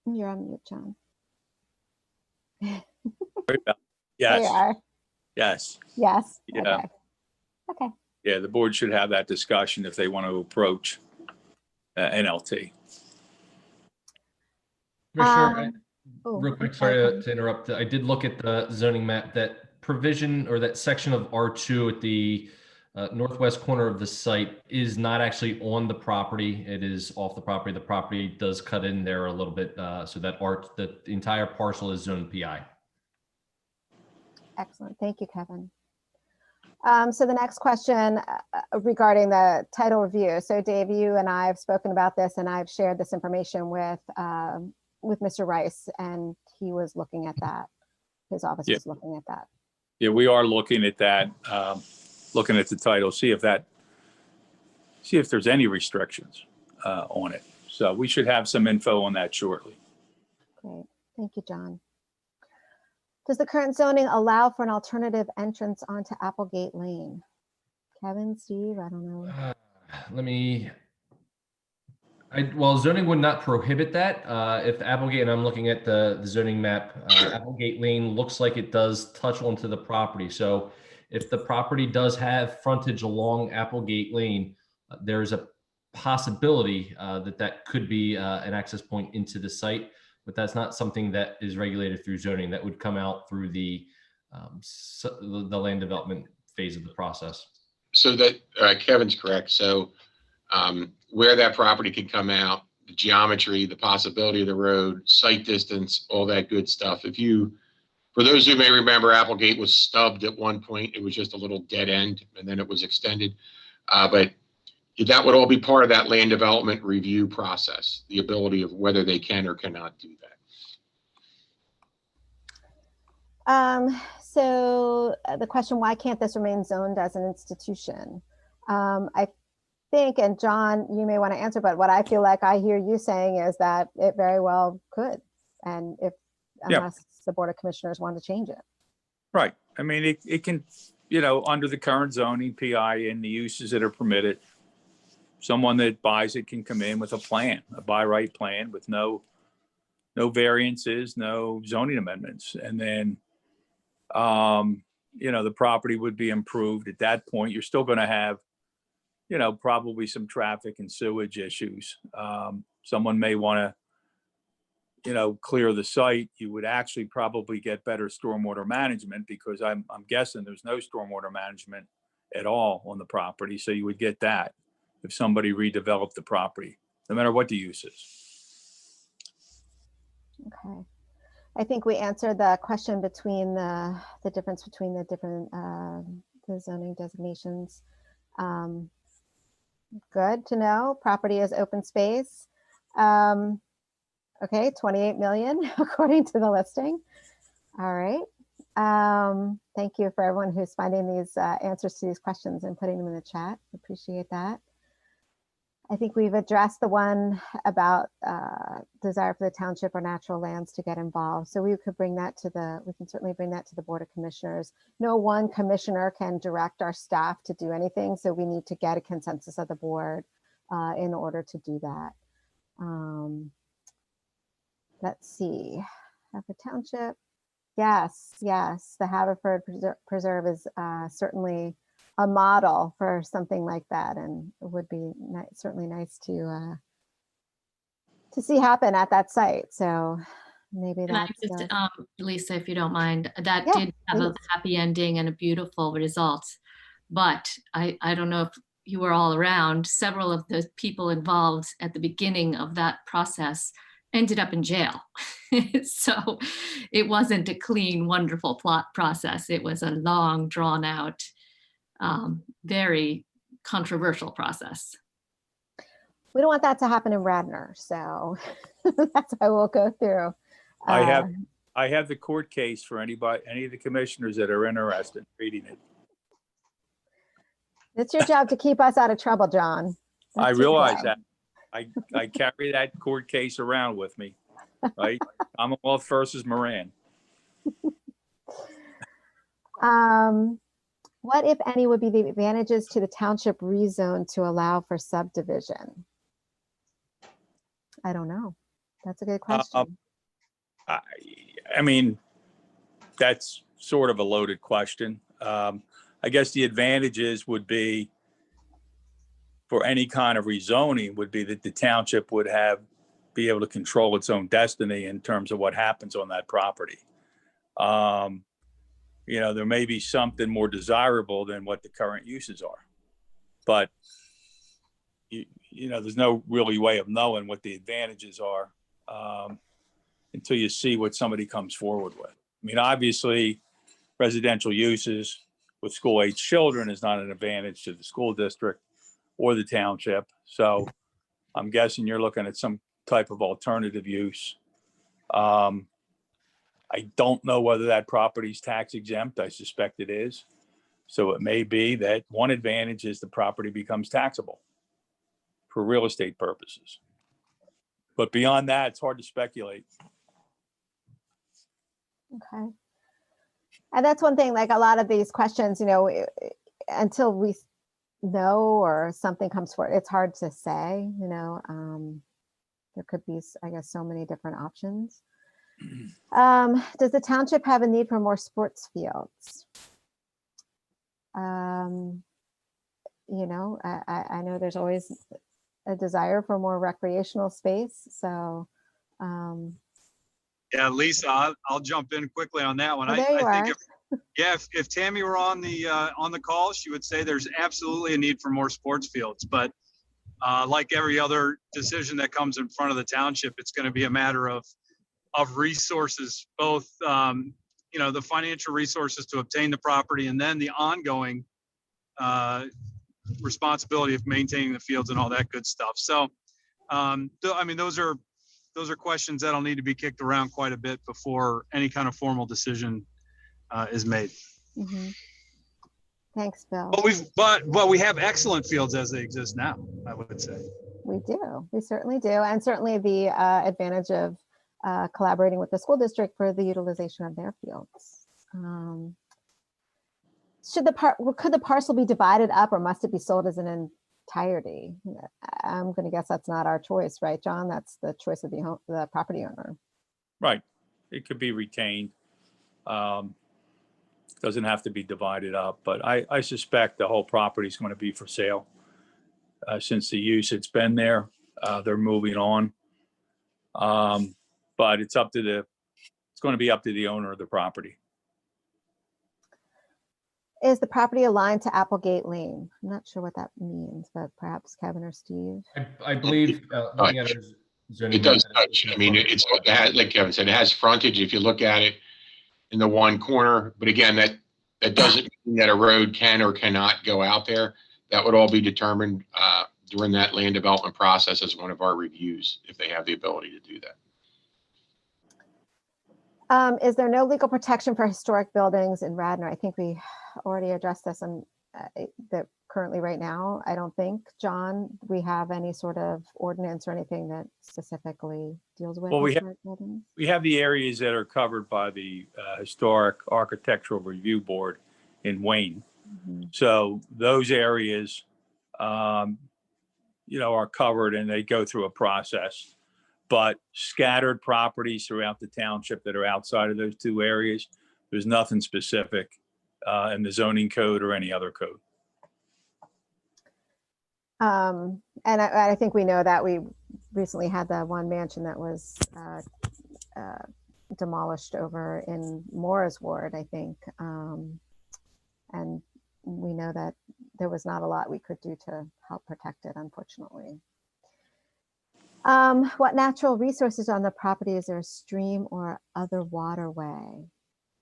[SPEAKER 1] You're on mute, John.
[SPEAKER 5] Yes.
[SPEAKER 1] There you are.
[SPEAKER 5] Yes.
[SPEAKER 1] Yes.
[SPEAKER 5] Yeah.
[SPEAKER 1] Okay.
[SPEAKER 5] Yeah, the board should have that discussion if they want to approach NLT.
[SPEAKER 3] Commissioner,
[SPEAKER 1] Oh,
[SPEAKER 3] real quick, sorry to interrupt. I did look at the zoning map. That provision or that section of R2 at the northwest corner of the site is not actually on the property. It is off the property. The property does cut in there a little bit, so that the entire parcel is zoned PI.
[SPEAKER 1] Excellent. Thank you, Kevin. So the next question regarding the title review. So Dave, you and I have spoken about this, and I've shared this information with Mr. Rice, and he was looking at that. His office was looking at that.
[SPEAKER 5] Yeah, we are looking at that, looking at the title, see if there's any restrictions on it. So we should have some info on that shortly.
[SPEAKER 1] Great. Thank you, John. Does the current zoning allow for an alternative entrance onto Applegate Lane? Kevin, Steve, I don't know.
[SPEAKER 3] Well, zoning would not prohibit that. If Applegate, and I'm looking at the zoning map, Applegate Lane looks like it does touch onto the property. So if the property does have frontage along Applegate Lane, there's a possibility that could be an access point into the site, but that's not something that is regulated through zoning. That would come out through the land development phase of the process.
[SPEAKER 4] So that Kevin's correct. So where that property could come out, the geometry, the possibility of the road, site distance, all that good stuff. For those who may remember, Applegate was stubbed at one point. It was just a little dead end, and then it was extended. But that would all be part of that land development review process, the ability of whether they can or cannot do that.
[SPEAKER 1] So the question, why can't this remain zoned as an institution? I think, and John, you may want to answer, but what I feel like I hear you saying is that it very well could, and unless the Board of Commissioners want to change it.
[SPEAKER 5] Right. I mean, it can, under the current zoning PI and the uses that are permitted, someone that buys it can come in with a plan, a by right plan with no variances, no zoning amendments. And then, the property would be improved. At that point, you're still going to have, probably some traffic and sewage issues. Someone may want to, clear the site. You would actually probably get better stormwater management, because I'm guessing there's no stormwater management at all on the property. So you would get that if somebody redeveloped the property, no matter what the use is.
[SPEAKER 1] Okay. I think we answered the question between the difference between the different the zoning designations. Good to know. Property is open space. Okay, 28 million according to the listing. All right. Thank you for everyone who's finding these answers to these questions and putting them in the chat. Appreciate that. I think we've addressed the one about desire for the township or natural lands to get involved. So we could bring that we can certainly bring that to the Board of Commissioners. No one commissioner can direct our staff to do anything. So we need to get a consensus of the board in order to do that. Let's see, Haverford Township. Yes, yes, the Haverford Preserve is certainly a model for something like that, and it would be certainly nice to see happen at that site. So maybe
[SPEAKER 6] And I
[SPEAKER 1] that's
[SPEAKER 6] just, Lisa, if you don't mind, that
[SPEAKER 1] Yeah,
[SPEAKER 6] did have a
[SPEAKER 1] please.
[SPEAKER 6] happy ending and a beautiful result. But I don't know if you were all around, several of the people involved at the beginning of that process ended up in jail. So it wasn't a clean, wonderful process. It was a long, drawn out, very controversial process.
[SPEAKER 1] We don't want that to happen in Radnor, so that's why we'll go through.
[SPEAKER 5] I have the court case for any of the commissioners that are interested in reading it.
[SPEAKER 1] It's your job to keep us out of trouble, John.
[SPEAKER 5] I
[SPEAKER 1] That's your
[SPEAKER 5] realize
[SPEAKER 1] job.
[SPEAKER 5] that. I carry that court case around with me, right? Commonwealth versus Moran.
[SPEAKER 1] What, if any, would be the advantages to the township rezone to allow for subdivision? I don't know. That's a good question.
[SPEAKER 5] I mean, that's sort of a loaded question. I guess the advantages would be, for any kind of rezoning, would be that the township would be able to control its own destiny in terms of what happens on that property. You know, there may be something more desirable than what the current uses are, but you know, there's no really way of knowing what the advantages are until you see what somebody comes forward with. I mean, obviously, residential uses with school-age children is not an advantage to the school district or the township. So I'm guessing you're looking at some type of alternative use. I don't know whether that property is tax exempt. I suspect it is. So it may be that one advantage is the property becomes taxable for real estate purposes. But beyond that, it's hard to speculate.
[SPEAKER 1] Okay. And that's one thing, like a lot of these questions, you know, until we know or something comes forward, it's hard to say, you know, there could be, I guess, so many different options. Does the township have a need for more sports fields? You know, I know there's always a desire for more recreational space. So,
[SPEAKER 7] Yeah, Lisa, I'll jump in quickly on that one.
[SPEAKER 1] well, there you
[SPEAKER 7] I think
[SPEAKER 1] are.
[SPEAKER 7] if Tammy were on the call, she would say there's absolutely a need for more sports fields. But like every other decision that comes in front of the township, it's going to be a matter of resources, both you know, the financial resources to obtain the property, and then the ongoing responsibility of maintaining the fields and all that good stuff. So, I mean, those are questions that'll need to be kicked around quite a bit before any kind of formal decision is made.
[SPEAKER 1] Mm-hmm. Thanks, Bill.
[SPEAKER 7] But we have excellent fields as they exist now, I would say.
[SPEAKER 1] We do. We certainly do. And certainly the advantage of collaborating with the school district for the utilization of their fields. Could the parcel be divided up, or must it be sold as an entirety? I'm going to guess that's not our choice, right, John? That's the choice of the property owner.
[SPEAKER 5] Right. It could be retained. Doesn't have to be divided up, but I suspect the whole property is going to be for sale. Since the use, it's been there, they're moving on. But it's going to be up to the owner of the property.
[SPEAKER 1] Is the property aligned to Applegate Lane? I'm not sure what that means, but perhaps Kevin or Steve.
[SPEAKER 3] I believe looking at our zoning
[SPEAKER 4] It does
[SPEAKER 3] map,
[SPEAKER 4] touch. I mean, it has, like Kevin said, it has frontage if you look at it in the one corner. But again, that doesn't mean that a road can or cannot go out there. That would all be determined during that land development process as one of our reviews, if they have the ability to do that.
[SPEAKER 1] Is there no legal protection for historic buildings in Radnor? I think we already addressed this that currently right now. I don't think, John, we have any sort of ordinance or anything that specifically deals with historic buildings.
[SPEAKER 5] We have the areas that are covered by the Historic Architectural Review Board in Wayne. Mm-hmm. So those areas, are covered and they go through a process. But scattered properties throughout the township that are outside of those two areas, there's nothing specific in the zoning code or any other code.
[SPEAKER 1] And I think we know that we recently had the one mansion that was demolished over in Moore's ward, I think. And we know that there was not a lot we could do to help protect it, unfortunately. What natural resources on the property? Is there a stream or other waterway?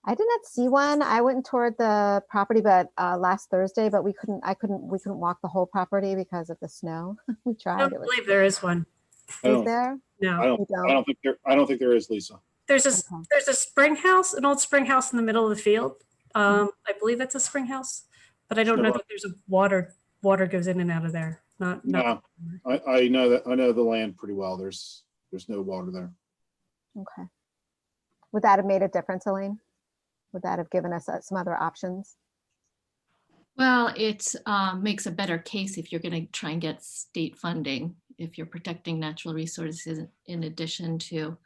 [SPEAKER 1] I did not see one. I went toward the property, but last Thursday, but we couldn't walk the whole property because of the snow. We tried.
[SPEAKER 10] I don't believe there is one.
[SPEAKER 1] Is there?
[SPEAKER 10] No.
[SPEAKER 11] I don't think there is, Lisa.
[SPEAKER 10] There's a spring house, an old spring house in the middle of the field. I believe that's a spring house, but I don't know that there's a water goes in and out of there.
[SPEAKER 11] No, I know that. I know the land pretty well. There's no water there.
[SPEAKER 1] Okay. Would that have made a difference, Elaine? Would that have given us some other options?
[SPEAKER 6] Well, it makes a better case if you're going to try and get state funding, if you're protecting natural resources in addition to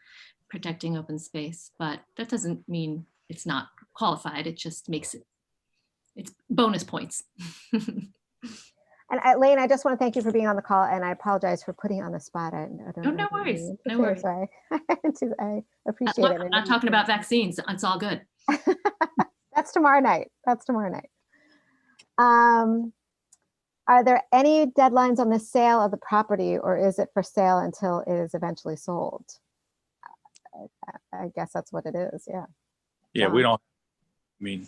[SPEAKER 6] protecting open space. But that doesn't mean it's not qualified. It just makes it's bonus points.
[SPEAKER 1] And Elaine, I just want to thank you for being on the call, and I apologize for putting you on the spot. I don't
[SPEAKER 6] no worries. No
[SPEAKER 1] worries.
[SPEAKER 6] worries.
[SPEAKER 1] I appreciate
[SPEAKER 6] Look,
[SPEAKER 1] it.
[SPEAKER 6] I'm not talking about vaccines. It's all good.
[SPEAKER 1] That's tomorrow night. Are there any deadlines on the sale of the property, or is it for sale until it is eventually sold? I guess that's what it is. Yeah.
[SPEAKER 5] Yeah, we don't. I mean,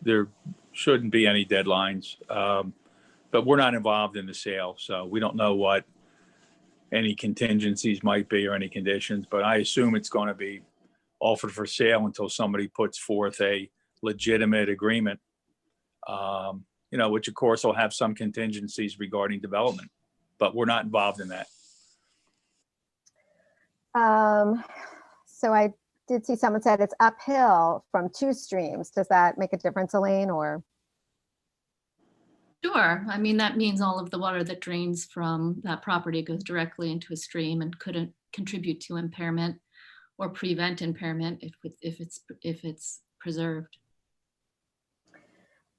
[SPEAKER 5] there shouldn't be any deadlines. But we're not involved in the sale, so we don't know what any contingencies might be or any conditions, but I assume it's going to be offered for sale until somebody puts forth a legitimate agreement, which of course will have some contingencies regarding development, but we're not involved in that.
[SPEAKER 1] So I did see someone said it's uphill from 2 streams. Does that make a difference, Elaine, or?
[SPEAKER 6] Sure. I mean, that means all of the water that drains from that property goes directly into a stream and couldn't contribute to impairment or prevent impairment if it's preserved.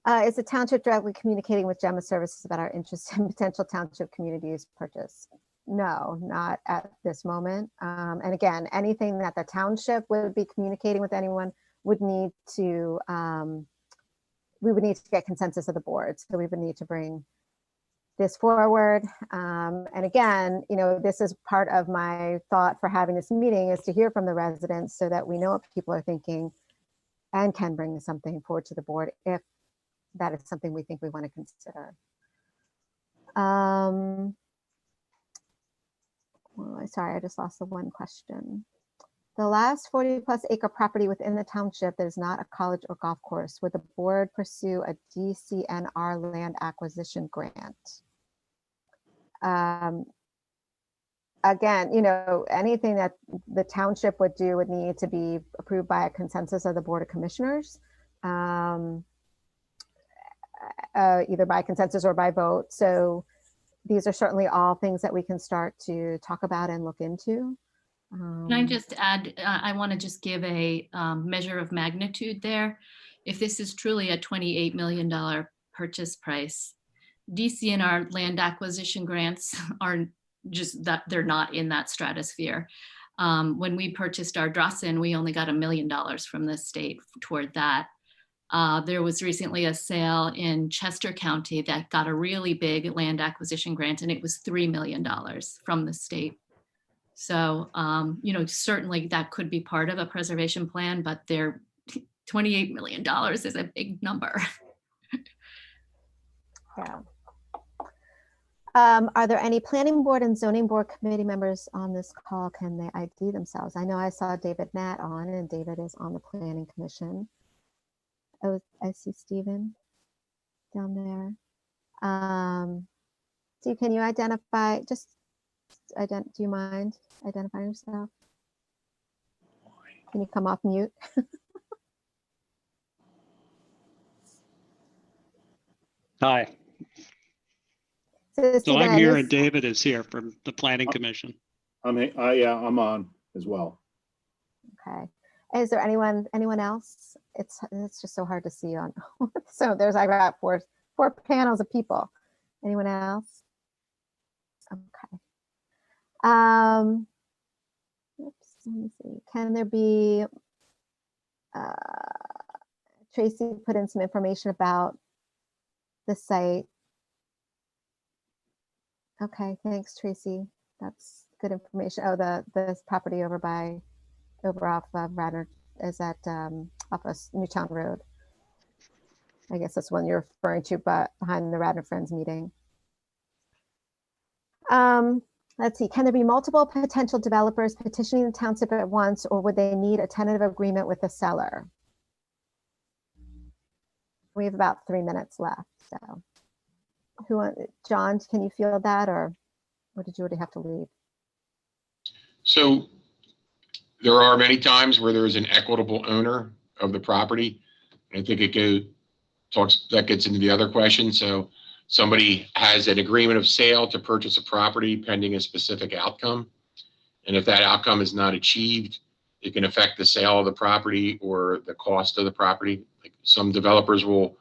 [SPEAKER 1] Is the township directly communicating with Gemma Services about our interest in potential township communities purchase? No, not at this moment. And again, anything that the township would be communicating with anyone would need to we would need to get consensus of the board. So we would need to bring this forward. And again, this is part of my thought for having this meeting, is to hear from the residents so that we know what people are thinking and can bring something forward to the board if that is something we think we want to consider. Well, sorry, I just lost the one question. The last 40+ acre property within the township that is not a college or golf course, would the board pursue a DCNR land acquisition grant? Again, anything that the township would do would need to be approved by a consensus of the Board of Commissioners, either by consensus or by vote. So these are certainly all things that we can start to talk about and look into.
[SPEAKER 6] Can I just add, I want to just give a measure of magnitude there. If this is truly a $28 million purchase price, DCNR land acquisition grants are just that they're not in that stratosphere. When we purchased our Drawson, we only got $1 million from the state toward that. There was recently a sale in Chester County that got a really big land acquisition grant, and it was $3 million from the state. So, certainly that could be part of a preservation plan, but their $28 million is a big number.
[SPEAKER 1] Yeah. Are there any planning board and zoning board committee members on this call? Can they ID themselves? I know I saw David Nat on, and David is on the planning commission. Oh, I see Stephen down there. Steve, can you identify, do you mind identifying yourself? Can you come off mute?
[SPEAKER 12] Hi.
[SPEAKER 1] So
[SPEAKER 12] So I'm
[SPEAKER 1] Stephen,
[SPEAKER 12] here
[SPEAKER 1] is-
[SPEAKER 12] and David is here from the Planning Commission.
[SPEAKER 11] I'm on as well.
[SPEAKER 1] Okay. Is there anyone else? It's just so hard to see on. So there's, I got four panels of people. Anyone else? Okay. Oops, let me see. Can there be, Tracy put in some information about the site. Okay, thanks, Tracy. That's good information. Oh, this property over off of Radnor is at off of Newtown Road. I guess that's one you're referring to, but behind the Radnor Friends meeting. Let's see, can there be multiple potential developers petitioning the township at once, or would they need a tentative agreement with the seller? We have about 3 minutes left, so. John, can you feel that, or did you already have to leave?
[SPEAKER 4] So there are many times where there is an equitable owner of the property. I think that gets into the other question. So somebody has an agreement of sale to purchase a property pending a specific outcome. And if that outcome is not achieved, it can affect the sale of the property or the cost of the property. Like some developers will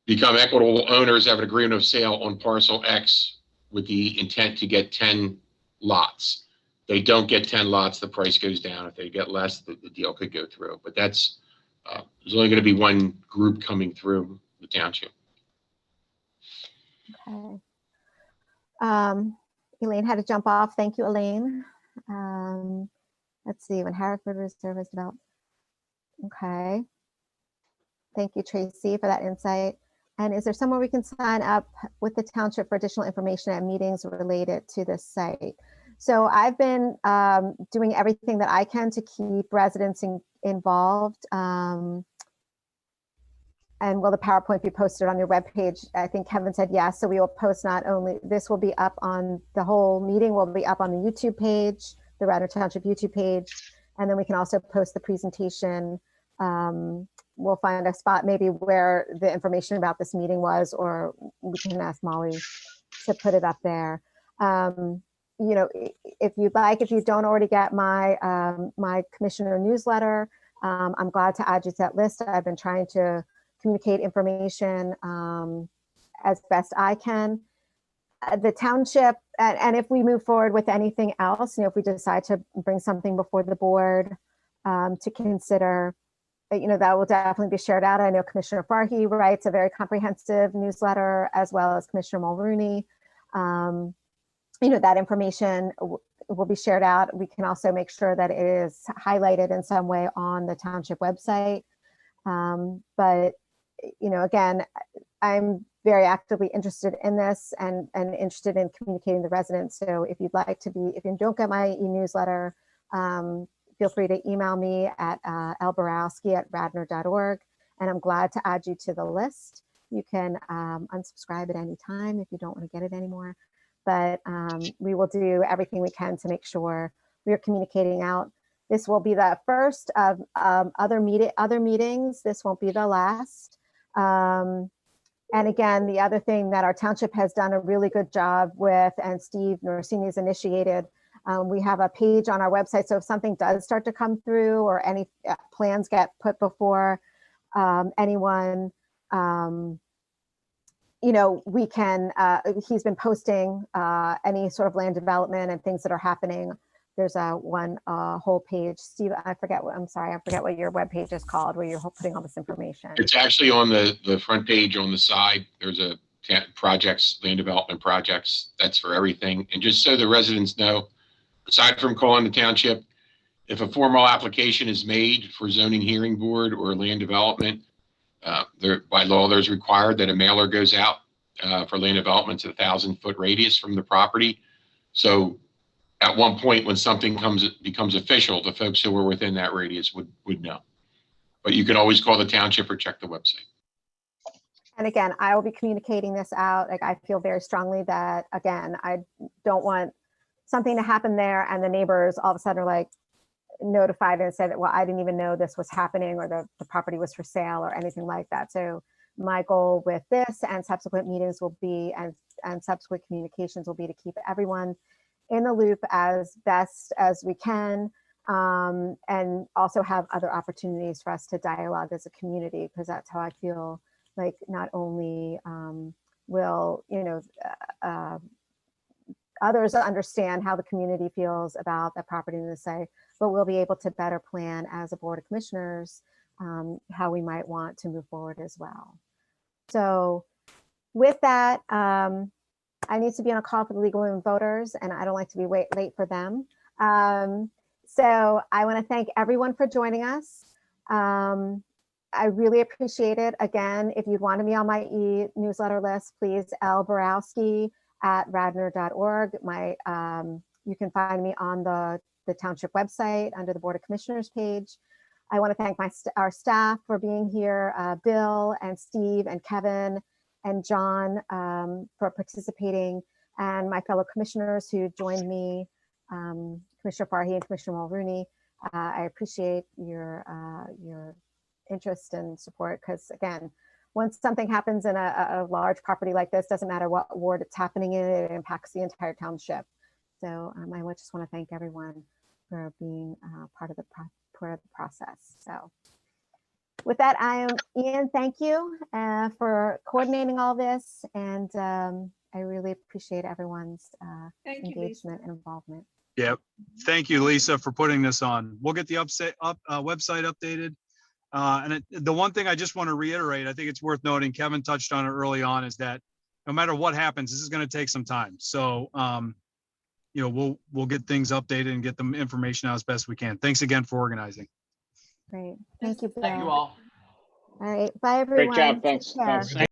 [SPEAKER 4] become equitable owners, have an agreement of sale on parcel X with the intent to get 10 lots. They don't get 10 lots, the price goes down. If they get less, the deal could go through. But that's, there's only going to be one group coming through the township.
[SPEAKER 1] Okay. Elaine had to jump off. Thank you, Elaine. Let's see, when Hereford Reserve is developed. Okay. Thank you, Tracy, for that insight. And is there somewhere we can sign up with the township for additional information at meetings related to this site? So I've been doing everything that I can to keep residents involved. And will the PowerPoint be posted on your webpage? I think Kevin said yes. So we will post not only, this will be up on, the whole meeting will be up on the YouTube page, the Radnor Township YouTube page. And then we can also post the presentation. We'll find a spot maybe where the information about this meeting was, or we can ask Molly to put it up there. You know, if you'd like, if you don't already get my my commissioner newsletter, I'm glad to add you to that list. I've been trying to communicate information as best I can. The township, and if we move forward with anything else, you know, if we decide to bring something before the board to consider, you know, that will definitely be shared out. I know Commissioner Farhi writes a very comprehensive newsletter, as well as Commissioner Mulrooney. You know, that information will be shared out. We can also make sure that it is highlighted in some way on the township website. But, you know, again, I'm very actively interested in this and interested in communicating the residents. So if you'd like to be, if you don't get my e-newsletter, feel free to email me at lborowski@radnor.org, and I'm glad to add you to the list. You can unsubscribe at any time if you don't want to get it anymore. But we will do everything we can to make sure we are communicating out. This will be the first of other meetings. This won't be the last. And again, the other thing that our township has done a really good job with, and Steve Norsini has initiated, we have a page on our website. So if something does start to come through, or any plans get put before anyone, you know, we can, he's been posting any sort of land development and things that are happening. There's one whole page. Steve, I'm sorry, I forget what your webpage is called, where you're putting all this information.
[SPEAKER 4] It's actually on the front page on the side. There's a projects, land development projects. That's for everything. And just so the residents know, aside from calling the township, if a formal application is made for zoning hearing board or land development, by law, there's required that a mailer goes out for land development to 1,000-foot radius from the property. So at one point, when something becomes official, the folks who were within that radius would know. But you can always call the township or check the website.
[SPEAKER 1] And again, I will be communicating this out. Like, I feel very strongly that, again, I don't want something to happen there and the neighbors all of a sudden are like notified and said, well, I didn't even know this was happening, or the property was for sale or anything like that. So my goal with this and subsequent meetings will be, and subsequent communications will be, to keep everyone in the loop as best as we can, and also have other opportunities for us to dialogue as a community, because that's how I feel like not only will, others understand how the community feels about the property in the site, but we'll be able to better plan as a Board of Commissioners how we might want to move forward as well. So with that, I need to be on a call for the League of Women Voters, and I don't like to be late for them. So I want to thank everyone for joining us. I really appreciate it. Again, if you want to be on my e-newsletter list, please lbarowski@radnor.org. You can find me on the Township website under the Board of Commissioners page. I want to thank our staff for being here, Bill and Steve and Kevin and John for participating, and my fellow commissioners who joined me, Commissioner Farhi and Commissioner Mulrooney. I appreciate your interest and support, because again, once something happens in a large property like this, doesn't matter what ward it's happening in, it impacts the entire township. So I just want to thank everyone for being part of the process. So with that, Ian, thank you for coordinating all this, and I really appreciate everyone's engagement and involvement.
[SPEAKER 7] Yep. Thank you, Lisa, for putting this on. We'll get the website updated. And the one thing I just want to reiterate, I think it's worth noting, Kevin touched on it early on, is that no matter what happens, this is going to take some time. So, we'll get things updated and get the information out as best we can. Thanks again for organizing.
[SPEAKER 1] Great. Thank you, Bill.
[SPEAKER 13] Thank you all.
[SPEAKER 1] All right. Bye, everyone.
[SPEAKER 13] Great job. Thanks.
[SPEAKER 1] Take care.
[SPEAKER 13] Thanks.